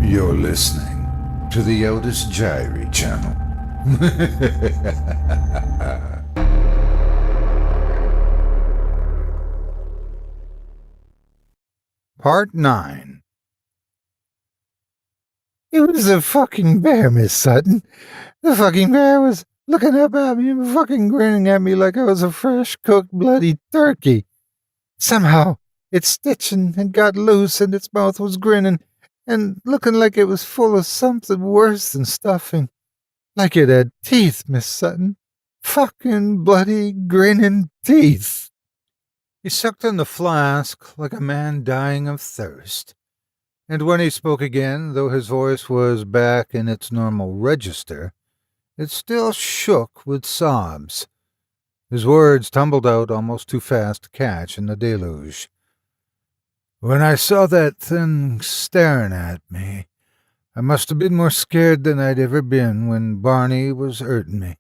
You're listening to the Otis Jiry channel. Part 9. It was a fucking bear, Miss Sutton. The fucking bear was looking up at me and fucking grinning at me like I was a fresh-cooked bloody turkey. Somehow, its stitching had got loose and its mouth was grinning and looking like it was full of something worse than stuffing. Like it had teeth, Miss Sutton. Fucking bloody grinning teeth. He sucked on the flask like a man dying of thirst. And when he spoke again, though his voice was back in its normal register, it still shook with sobs. His words tumbled out almost too fast to catch in the deluge. When I saw that thing staring at me, I must have been more scared than I'd ever been when Barney was hurting me.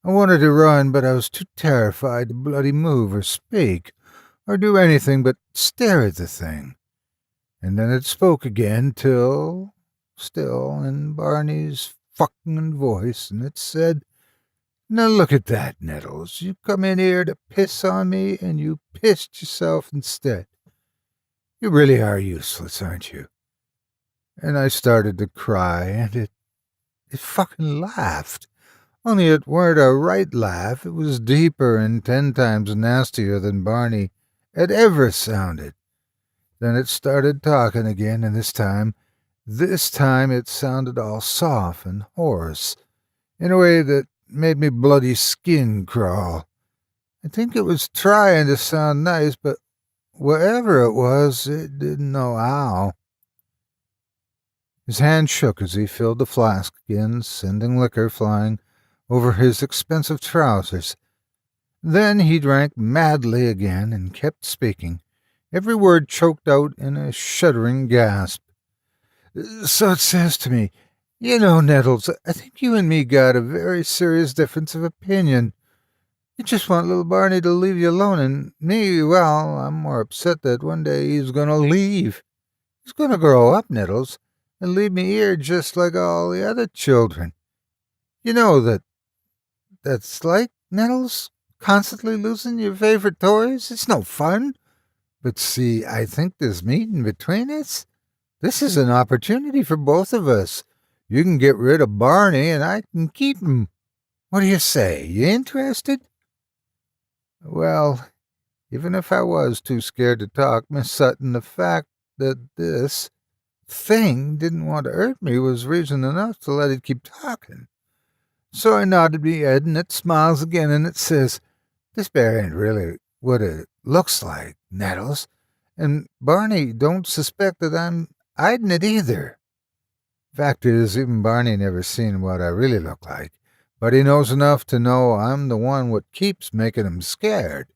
I wanted to run, but I was too terrified to bloody move or speak, or do anything but stare at the thing. And then it spoke again, still in Barney's fucking voice, and it said, "Now look at that, Nettles. You come in here to piss on me, and you pissed yourself instead. You really are useless, aren't you?" And I started to cry, and it fucking laughed. Only it weren't a right laugh. It was deeper and 10 times nastier than Barney had ever sounded. Then it started talking again, and this time it sounded all soft and hoarse, in a way that made me bloody skin crawl. I think it was trying to sound nice, but whatever it was, it didn't know how. His hand shook as he filled the flask again, sending liquor flying over his expensive trousers. Then he drank madly again and kept speaking, every word choked out in a shuddering gasp. "So it says to me, you know, Nettles, I think you and me got a very serious difference of opinion. You just want little Barney to leave you alone, and me, well, I'm more upset that one day he's going to leave. He's going to grow up, Nettles, and leave me here just like all the other children. You know that's like, Nettles, constantly losing your favorite toys. It's no fun. But see, I think this meeting between us, this is an opportunity for both of us. You can get rid of Barney, and I can keep him. What do you say? You interested?" Well, even if I was too scared to talk, Miss Sutton, the fact that this thing didn't want to hurt me was reason enough to let it keep talking. So I nodded me head, and it smiles again, and it says, "This bear ain't really what it looks like, Nettles, and Barney don't suspect that I'm hiding it either. Fact is, even Barney never seen what I really look like, but he knows enough to know I'm the one what keeps making him scared.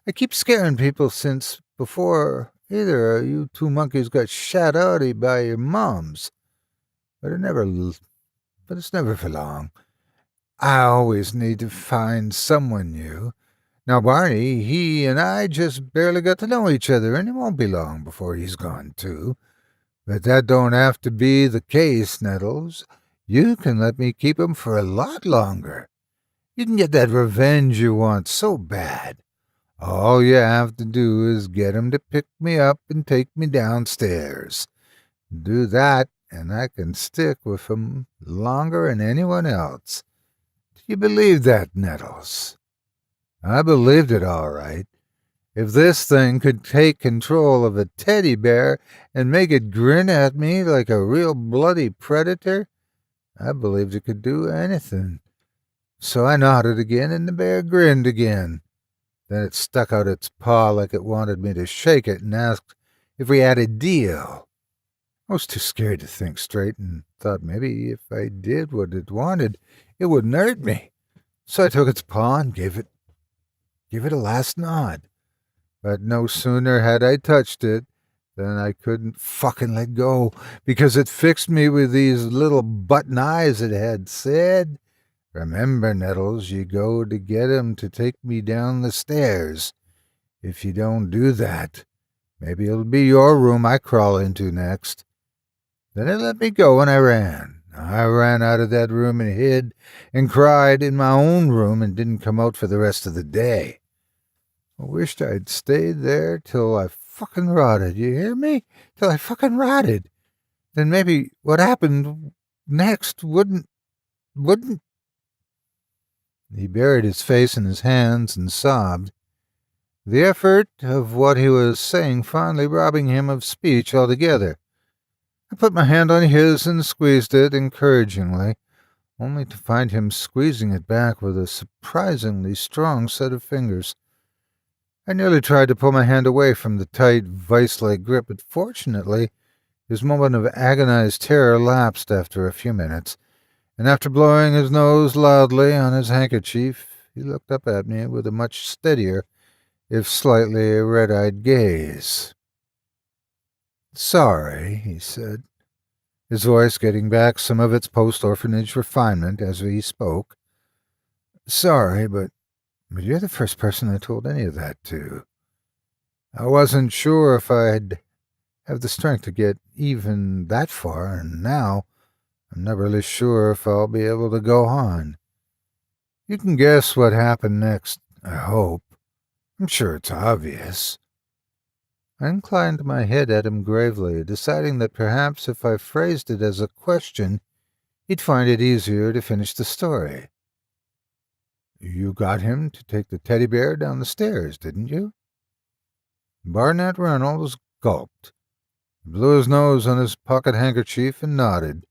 I keep scaring people since before either of you two monkeys got shot out by your moms. But it's never for long. I always need to find someone new. Now, Barney, he and I just barely got to know each other, and it won't be long before he's gone, too. But that don't have to be the case, Nettles. You can let me keep him for a lot longer. You can get that revenge you want so bad. All you have to do is get him to pick me up and take me downstairs. Do that, and I can stick with him longer than anyone else. Do you believe that, Nettles?" I believed it all right. If this thing could take control of a teddy bear and make it grin at me like a real bloody predator, I believed it could do anything. So I nodded again, and the bear grinned again. Then it stuck out its paw like it wanted me to shake it and asked if we had a deal. I was too scared to think straight and thought maybe if I did what it wanted, it wouldn't hurt me. So I took its paw and gave it a last nod. But no sooner had I touched it than I couldn't fucking let go, because it fixed me with these little button eyes it had said, "Remember, Nettles, you go to get him to take me down the stairs. If you don't do that, maybe it'll be your room I crawl into next." Then it let me go and I ran. I ran out of that room and hid and cried in my own room and didn't come out for the rest of the day. I wished I'd stayed there till I fucking rotted. You hear me? Till I fucking rotted. Then maybe what happened next wouldn't... He buried his face in his hands and sobbed, the effort of what he was saying finally robbing him of speech altogether. I put my hand on his and squeezed it encouragingly, only to find him squeezing it back with a surprisingly strong set of fingers. I nearly tried to pull my hand away from the tight, vice-like grip, but fortunately his moment of agonized terror lapsed after a few minutes, and after blowing his nose loudly on his handkerchief, he looked up at me with a much steadier, if slightly red-eyed gaze. "Sorry," he said, his voice getting back some of its post-orphanage refinement as he spoke. "Sorry, but you're the first person I told any of that to. I wasn't sure if I'd have the strength to get even that far, and now I'm not really sure if I'll be able to go on. You can guess what happened next, I hope. I'm sure it's obvious." I inclined my head at him gravely, deciding that perhaps if I phrased it as a question, he'd find it easier to finish the story. "You got him to take the teddy bear down the stairs, didn't you?" Barnett Reynolds gulped, blew his nose on his pocket handkerchief, and nodded,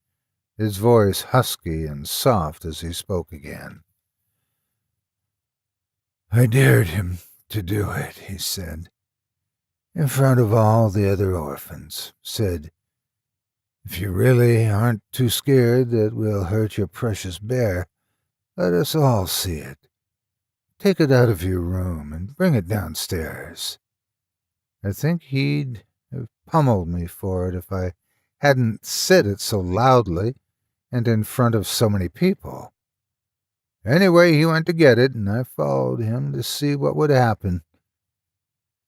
his voice husky and soft as he spoke again. "I dared him to do it," he said, "in front of all the other orphans. Said, if you really aren't too scared that we'll hurt your precious bear, let us all see it. Take it out of your room and bring it downstairs." I think he'd have pummeled me for it if I hadn't said it so loudly and in front of so many people. Anyway, he went to get it, and I followed him to see what would happen.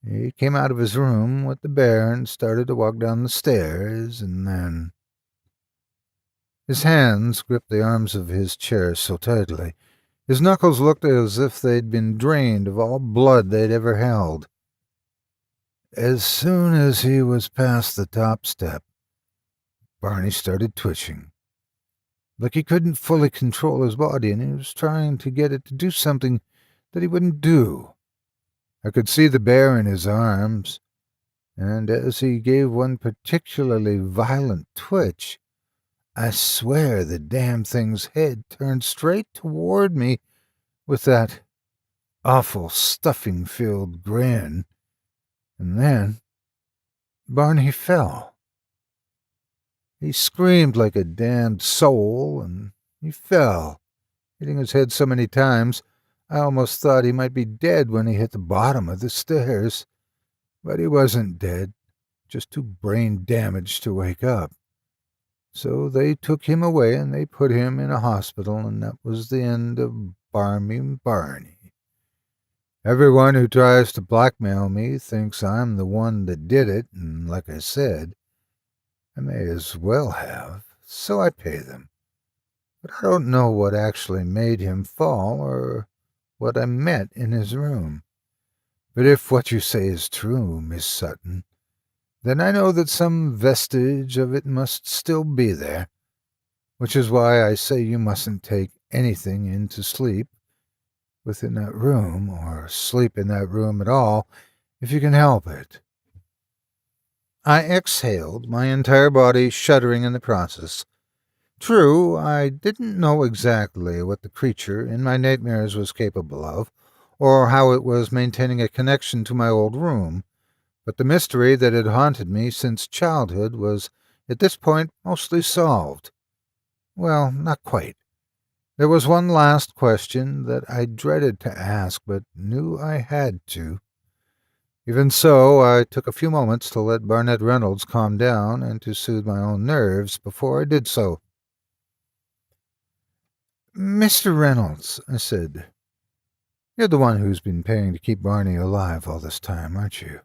He came out of his room with the bear and started to walk down the stairs, and then... His hands gripped the arms of his chair so tightly. His knuckles looked as if they'd been drained of all blood they'd ever held. As soon as he was past the top step, Barney started twitching, like he couldn't fully control his body, and he was trying to get it to do something that he wouldn't do. I could see the bear in his arms, and as he gave one particularly violent twitch, I swear the damn thing's head turned straight toward me with that awful stuffing-filled grin, and then Barney fell. He screamed like a damned soul, and he fell, hitting his head so many times I almost thought he might be dead when he hit the bottom of the stairs. But he wasn't dead, just too brain-damaged to wake up. So they took him away and they put him in a hospital, and that was the end of Barmy Barney. Everyone who tries to blackmail me thinks I'm the one that did it, and like I said, I may as well have, so I pay them. But I don't know what actually made him fall or what I met in his room. But if what you say is true, Miss Sutton, then I know that some vestige of it must still be there, which is why I say you mustn't take anything in to sleep within that room, or sleep in that room at all, if you can help it. I exhaled, my entire body shuddering in the process. True, I didn't know exactly what the creature in my nightmares was capable of, or how it was maintaining a connection to my old room, but the mystery that had haunted me since childhood was, at this point, mostly solved. Well, not quite. There was one last question that I dreaded to ask, but knew I had to. Even so, I took a few moments to let Barnett Reynolds calm down and to soothe my own nerves before I did so. "Mr. Reynolds," I said, "you're the one who's been paying to keep Barney alive all this time, aren't you?"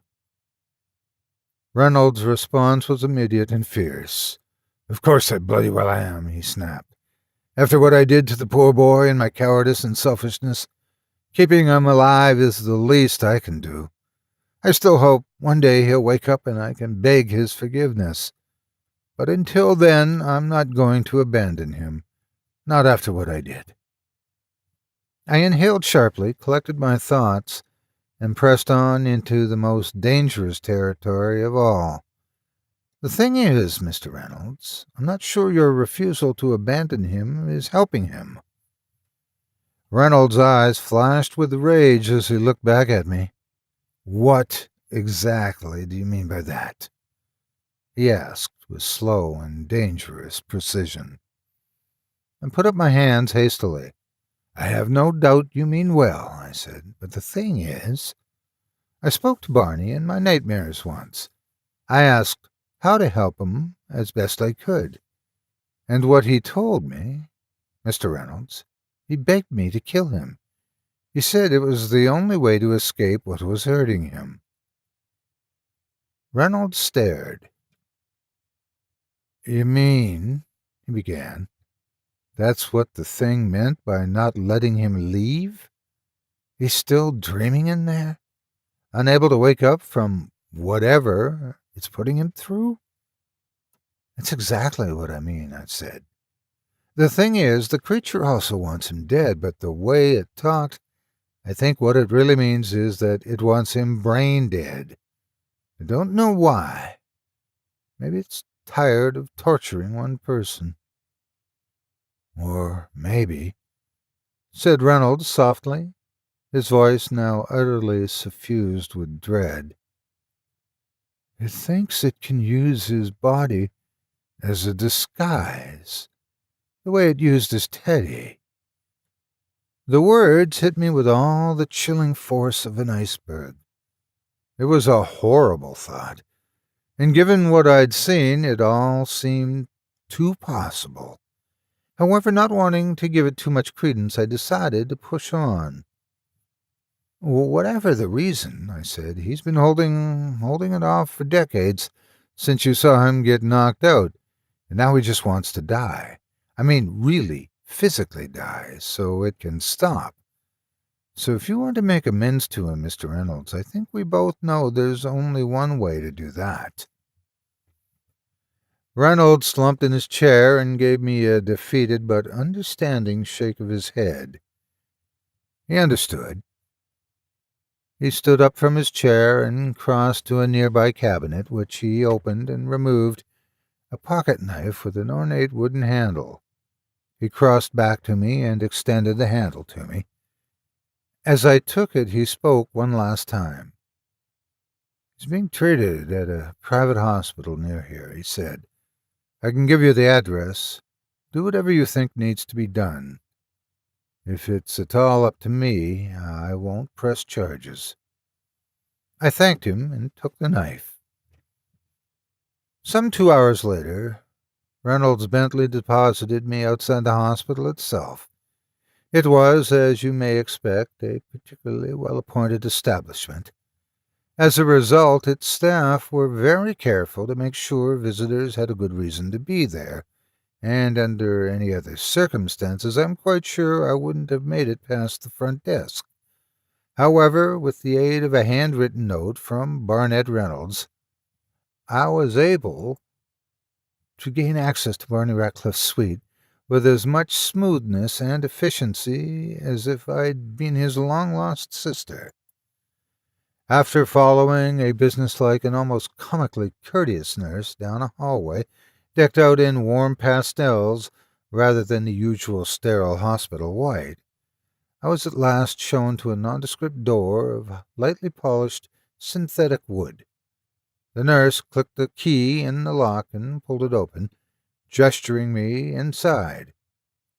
Reynolds' response was immediate and fierce. Of course I bloody well am, he snapped. After what I did to the poor boy and my cowardice and selfishness, keeping him alive is the least I can do. I still hope one day he'll wake up and I can beg his forgiveness. But until then, I'm not going to abandon him. Not after what I did. I inhaled sharply, collected my thoughts, and pressed on into the most dangerous territory of all. The thing is, Mr. Reynolds, I'm not sure your refusal to abandon him is helping him. Reynolds' eyes flashed with rage as he looked back at me. What exactly do you mean by that? He asked with slow and dangerous precision. I put up my hands hastily. I have no doubt you mean well, I said, but the thing is, I spoke to Barney in my nightmares once. I asked how to help him as best I could. And what he told me, Mr. Reynolds, he begged me to kill him. He said it was the only way to escape what was hurting him. Reynolds stared. You mean, he began, that's what the thing meant by not letting him leave? He's still dreaming in there? Unable to wake up from whatever it's putting him through? That's exactly what I mean, I said. The thing is, the creature also wants him dead, but the way it talked, I think what it really means is that it wants him brain dead. I don't know why. Maybe it's tired of torturing one person. Or maybe, said Reynolds softly, his voice now utterly suffused with dread, it thinks it can use his body as a disguise, the way it used his Teddy. The words hit me with all the chilling force of an iceberg. It was a horrible thought, and given what I'd seen, it all seemed too possible. However, not wanting to give it too much credence, I decided to push on. Whatever the reason, I said, he's been holding it off for decades, since you saw him get knocked out, and now he just wants to die. I mean, really, physically die, so it can stop. So if you want to make amends to him, Mr. Reynolds, I think we both know there's only one way to do that. Reynolds slumped in his chair and gave me a defeated but understanding shake of his head. He understood. He stood up from his chair and crossed to a nearby cabinet, which he opened and removed a pocket knife with an ornate wooden handle. He crossed back to me and extended the handle to me. As I took it, he spoke one last time. He's being treated at a private hospital near here, he said. I can give you the address. Do whatever you think needs to be done. If it's at all up to me, I won't press charges. I thanked him and took the knife. Some 2 hours later, Reynolds Bentley deposited me outside the hospital itself. It was, as you may expect, a particularly well-appointed establishment. As a result, its staff were very careful to make sure visitors had a good reason to be there, and under any other circumstances, I'm quite sure I wouldn't have made it past the front desk. However, with the aid of a handwritten note from Barnett Reynolds, I was able to gain access to Barney Ratcliffe's suite with as much smoothness and efficiency as if I'd been his long-lost sister. After following a businesslike and almost comically courteous nurse down a hallway decked out in warm pastels rather than the usual sterile hospital white, I was at last shown to a nondescript door of lightly polished synthetic wood. The nurse clicked the key in the lock and pulled it open, gesturing me inside.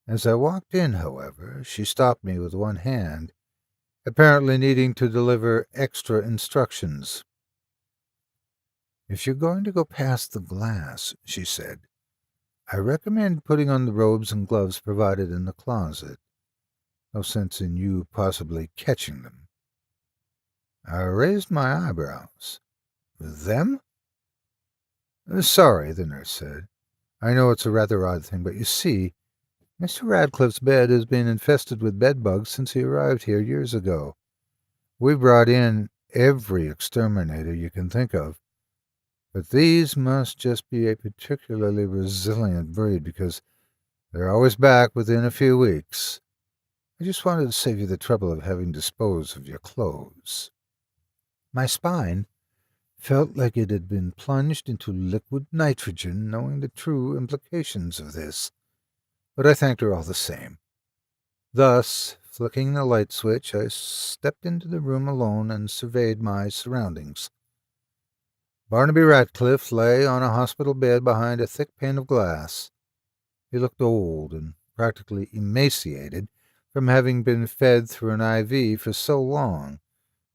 As I walked in, however, she stopped me with one hand, apparently needing to deliver extra instructions. If you're going to go past the glass, she said, I recommend putting on the robes and gloves provided in the closet. No sense in you possibly catching them. I raised my eyebrows. Them? Sorry, the nurse said. I know it's a rather odd thing, but you see, Mr. Radcliffe's bed has been infested with bedbugs since he arrived here years ago. We brought in every exterminator you can think of, but these must just be a particularly resilient breed because they're always back within a few weeks. I just wanted to save you the trouble of having disposed of your clothes." My spine felt like it had been plunged into liquid nitrogen, knowing the true implications of this, but I thanked her all the same. Thus, flicking the light switch, I stepped into the room alone and surveyed my surroundings. Barnaby Ratcliffe lay on a hospital bed behind a thick pane of glass. He looked old and practically emaciated from having been fed through an IV for so long,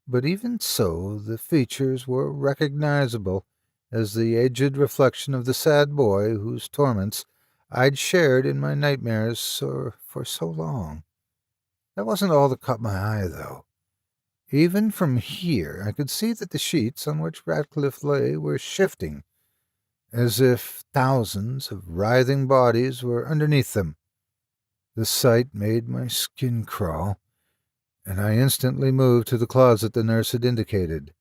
but even so the features were recognizable as the aged reflection of the sad boy whose torments I'd shared in my nightmares for so long. That wasn't all that caught my eye, though. Even from here, I could see that the sheets on which Ratcliffe lay were shifting, as if thousands of writhing bodies were underneath them. The sight made my skin crawl, and I instantly moved to the closet the nurse had indicated.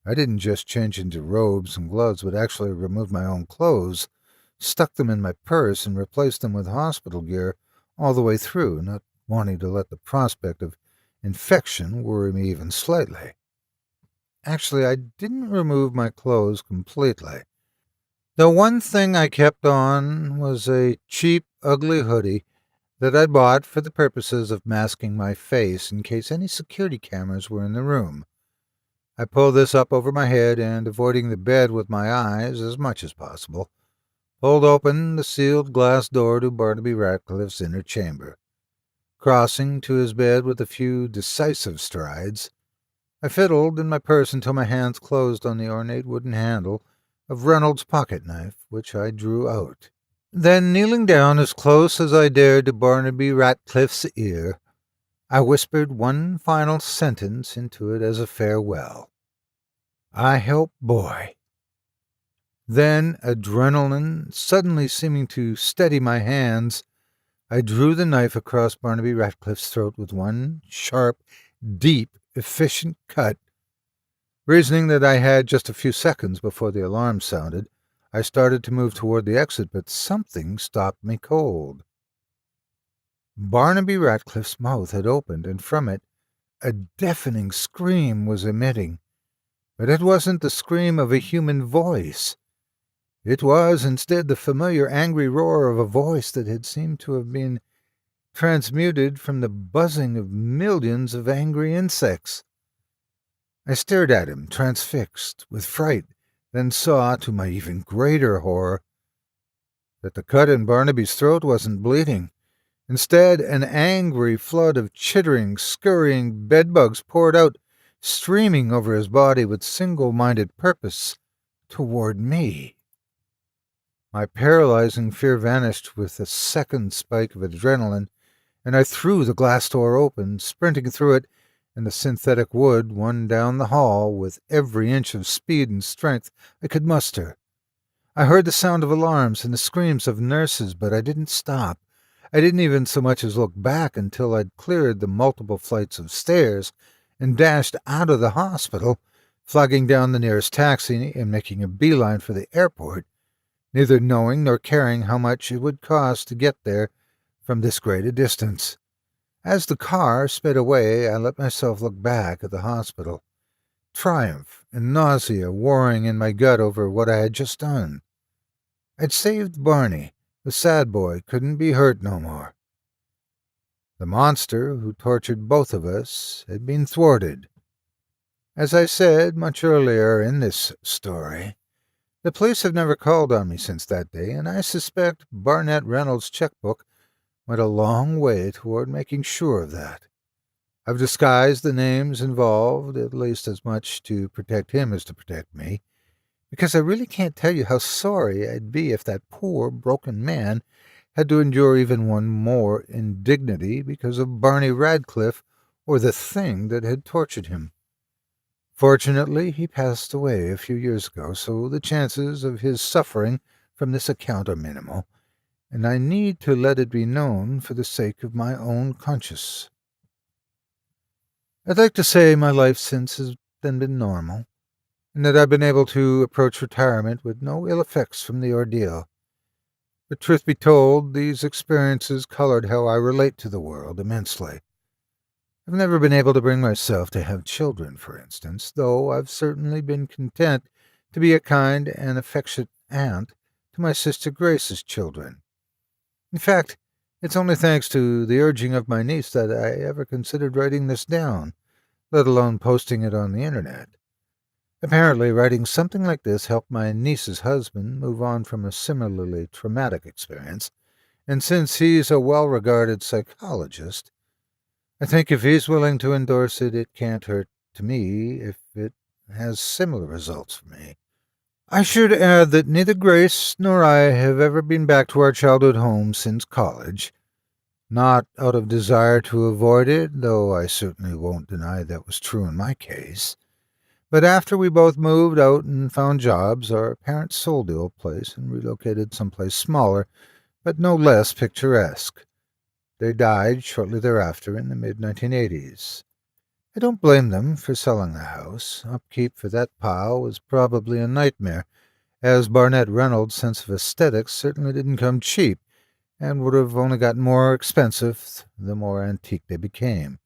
I didn't just change into robes and gloves, but actually removed my own clothes, stuck them in my purse, and replaced them with hospital gear all the way through, not wanting to let the prospect of infection worry me even slightly. Actually, I didn't remove my clothes completely. The one thing I kept on was a cheap, ugly hoodie that I bought for the purposes of masking my face in case any security cameras were in the room. I pulled this up over my head and, avoiding the bed with my eyes as much as possible, pulled open the sealed glass door to Barnaby Ratcliffe's inner chamber. Crossing to his bed with a few decisive strides, I fiddled in my purse until my hands closed on the ornate wooden handle of Reynolds' pocket-knife, which I drew out. Then, kneeling down as close as I dared to Barnaby Ratcliffe's ear, I whispered one final sentence into it as a farewell. "I help boy." Then, adrenaline suddenly seeming to steady my hands, I drew the knife across Barnaby Ratcliffe's throat with one sharp, deep, efficient cut. Reasoning that I had just a few seconds before the alarm sounded, I started to move toward the exit, but something stopped me cold. Barnaby Ratcliffe's mouth had opened, and from it a deafening scream was emitting. But it wasn't the scream of a human voice. It was, instead, the familiar angry roar of a voice that had seemed to have been transmuted from the buzzing of millions of angry insects. I stared at him, transfixed with fright, then saw, to my even greater horror, that the cut in Barnaby's throat wasn't bleeding. Instead, an angry flood of chittering, scurrying bedbugs poured out, streaming over his body with single-minded purpose toward me. My paralyzing fear vanished with a second spike of adrenaline, and I threw the glass door open, sprinting through it and the synthetic wood one down the hall with every inch of speed and strength I could muster. I heard the sound of alarms and the screams of nurses, but I didn't stop. I didn't even so much as look back until I'd cleared the multiple flights of stairs and dashed out of the hospital, flagging down the nearest taxi and making a beeline for the airport, neither knowing nor caring how much it would cost to get there from this great a distance. As the car sped away, I let myself look back at the hospital, triumph and nausea warring in my gut over what I had just done. I'd saved Barney. The sad boy couldn't be hurt no more. The monster who tortured both of us had been thwarted. As I said much earlier in this story, the police have never called on me since that day, and I suspect Barnett Reynolds' checkbook went a long way toward making sure of that. I've disguised the names involved, at least as much to protect him as to protect me, because I really can't tell you how sorry I'd be if that poor, broken man had to endure even one more indignity because of Barney Radcliffe or the thing that had tortured him. Fortunately, he passed away a few years ago, so the chances of his suffering from this account are minimal, and I need to let it be known for the sake of my own conscience. I'd like to say my life since has been normal, and that I've been able to approach retirement with no ill effects from the ordeal. But truth be told, these experiences colored how I relate to the world immensely. I've never been able to bring myself to have children, for instance, though I've certainly been content to be a kind and affectionate aunt to my sister Grace's children. In fact, it's only thanks to the urging of my niece that I ever considered writing this down, let alone posting it on the internet. Apparently, writing something like this helped my niece's husband move on from a similarly traumatic experience, and since he's a well-regarded psychologist, I think if he's willing to endorse it, it can't hurt to me if it has similar results for me. I should add that neither Grace nor I have ever been back to our childhood home since college. Not out of desire to avoid it, though I certainly won't deny that was true in my case. But after we both moved out and found jobs, our parents sold the old place and relocated someplace smaller, but no less picturesque. They died shortly thereafter in the mid-1980s. I don't blame them for selling the house. Upkeep for that pile was probably a nightmare, as Barnett Reynolds' sense of aesthetics certainly didn't come cheap, and would have only gotten more expensive the more antique they became.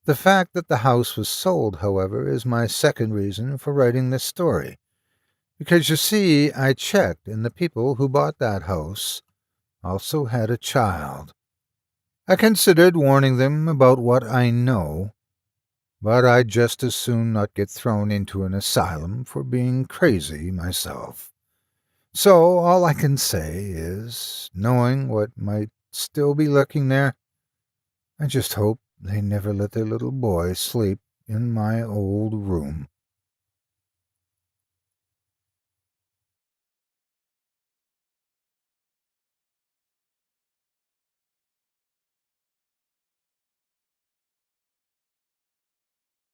The fact that the house was sold, however, is my second reason for writing this story. Because you see, I checked, and the people who bought that house also had a child. I considered warning them about what I know, but I'd just as soon not get thrown into an asylum for being crazy myself. So all I can say is, knowing what might still be lurking there, I just hope they never let their little boy sleep in my old room.